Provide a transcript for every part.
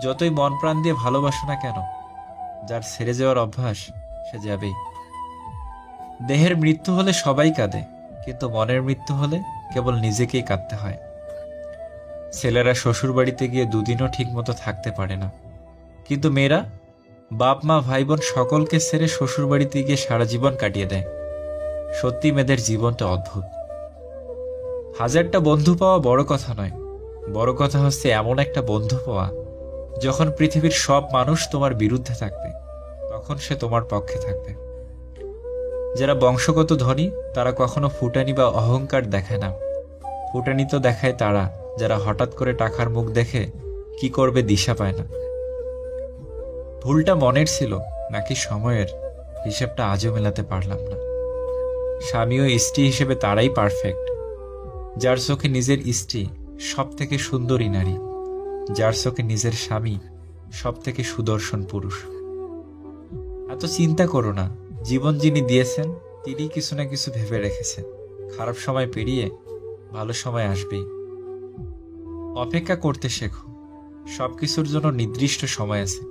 যতই মন প্রাণ দিয়ে ভালোবাসো না কেন, যার ছেড়ে যাওয়ার অভ্যাস সে যাবেই। দেহের মৃত্যু হলে সবাই কাঁদে, কিন্তু মনের মৃত্যু হলে কেবল নিজেকেই কাঁদতে হয়। ছেলেরা শ্বশুর বাড়িতে গিয়ে দুদিনও ঠিক মতো থাকতে পারে না, কিন্তু মেয়েরা বাপ মা ভাই বোন সকলকে ছেড়ে শ্বশুর বাড়িতে গিয়ে সারা জীবন কাটিয়ে দেয়। সত্যি মেয়েদের জীবনটা অদ্ভুত। হাজারটা বন্ধু পাওয়া বড় কথা নয়, বড় কথা হচ্ছে এমন একটা বন্ধু পাওয়া যখন পৃথিবীর সব মানুষ তোমার বিরুদ্ধে থাকবে তখন সে তোমার পক্ষে থাকবে। যারা বংশগত ধনী তারা কখনো ফুটানি বা অহংকার দেখায় না। ফুটানি তো দেখায় তারা যারা হঠাৎ করে টাকার মুখ দেখে কি করবে দিশা পায় না। ভুলটা মনের ছিল নাকি সময়ের, হিসেবটা আজও মেলাতে পারলাম না। স্বামী ও স্ত্রী হিসেবে তারাই পারফেক্ট যার চোখে নিজের স্ত্রী সব থেকে সুন্দরী নারী, যার চোখে নিজের স্বামী সব থেকে সুদর্শন পুরুষ। এত চিন্তা করো না, জীবন যিনি দিয়েছেন তিনি কিছু না কিছু ভেবে রেখেছেন। খারাপ সময় পেরিয়ে ভালো সময় আসবেই। অপেক্ষা করতে শেখো, সবকিছুর জন্য নির্দিষ্ট সময় আছে।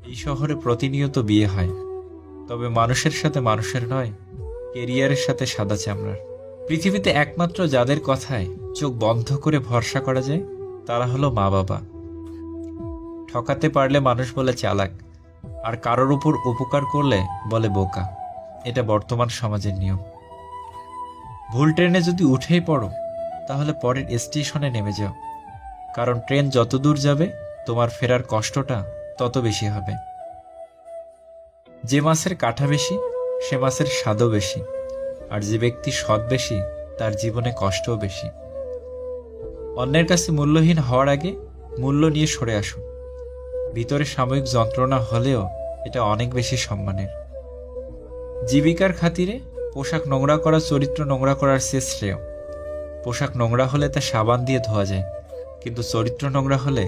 এই শহরে প্রতিনিয়ত বিয়ে হয়, তবে মানুষের সাথে মানুষের নয়, কেরিয়ারের সাথে সাদা চামড়ার। পৃথিবীতে একমাত্র যাদের কথায় চোখ বন্ধ করে ভরসা করা যায় তারা হলো মা বাবা। ঠকাতে পারলে মানুষ বলে চালাক, আর কারোর উপর উপকার করলে বলে বোকা। এটা বর্তমান সমাজের নিয়ম। ভুল ট্রেনে যদি উঠেই পড়ো তাহলে পরের স্টেশনে নেমে যাও, কারণ ট্রেন যত দূর যাবে তোমার ফেরার কষ্টটা তত বেশি হবে। যে মাছের কাঁটা বেশি সে মাছের স্বাদও বেশি, আর যে ব্যক্তি সৎ বেশি তার জীবনে কষ্টও বেশি। অন্যের কাছে মূল্যহীন হওয়ার আগে মূল্য নিয়ে সরে আসুন। ভিতরে সাময়িক যন্ত্রণা হলেও এটা অনেক বেশি সম্মানের। জীবিকার খাতিরে পোশাক নোংরা করা চরিত্র নোংরা করার চেয়ে শ্রেয়। পোশাক নোংরা হলে তা সাবান দিয়ে ধোয়া যায়, কিন্তু চরিত্র নোংরা হলে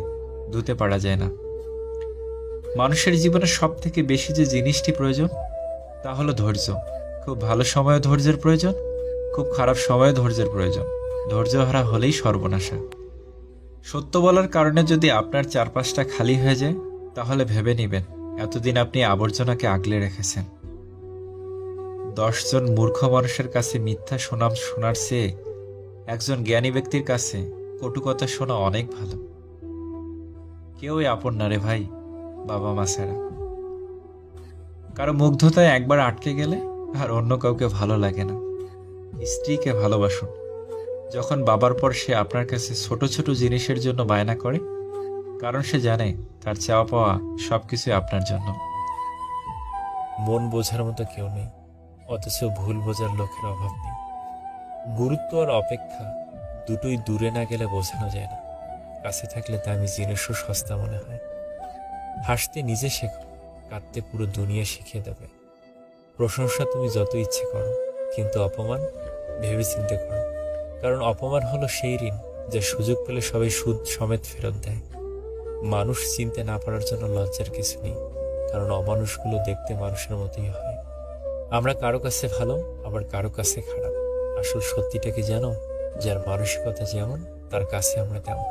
ধুতে পারা যায় না। মানুষের জীবনে সব থেকে বেশি যে জিনিসটি প্রয়োজন তা হলো ধৈর্য। খুব ভালো সময়ে ধৈর্যের প্রয়োজন, খুব খারাপ সময়ে ধৈর্যের প্রয়োজন। ধৈর্যহারা হলেই সর্বনাশা। সত্য বলার কারণে যদি আপনার চারপাশটা খালি হয়ে যায় তাহলে ভেবে নেবেন এতদিন আপনি আবর্জনাকে আগলে রেখেছেন। 10 জন মূর্খ মানুষের কাছে মিথ্যা সুনাম শোনার চেয়ে একজন জ্ঞানী ব্যক্তির কাছে কটু কথা শোনা অনেক ভালো। কেউই আপন না রে ভাই, বাবা মা ছাড়া। কারো মুগ্ধতায় একবার আটকে গেলে আর অন্য কাউকে ভালো লাগে না। স্ত্রীকে ভালোবাসুন যখন বাবার পর সে আপনার কাছে ছোট ছোট জিনিসের জন্য বায়না করে, কারণ সে জানে তার চাওয়া পাওয়া সবকিছুই আপনার জন্য। মন বোঝার মতো কেউ নেই, অথচ ভুল বোঝার লোকের অভাব নেই। গুরুত্ব আর অপেক্ষা দুটোই দূরে না গেলে বোঝানো যায় না। কাছে থাকলে দামি জিনিসও সস্তা মনে হয়। হাসতে নিজে শেখো, কাঁদতে পুরো দুনিয়া শিখিয়ে দেবে। প্রশংসা তুমি যত ইচ্ছে করো, কিন্তু অপমান ভেবে চিন্তে করো, কারণ অপমান হলো সেই ঋণ যা সুযোগ পেলে সবাই সুদ সমেত ফেরত দেয়। মানুষ চিনতে না পারার জন্য লজ্জার কিছু নেই, কারণ অমানুষগুলো দেখতে মানুষের মতোই হয়। আমরা কারো কাছে ভালো, আবার কারো কাছে খারাপ। আসল সত্যিটা কি জানো? যার মানসিকতা যেমন তার কাছে আমরা তেমন।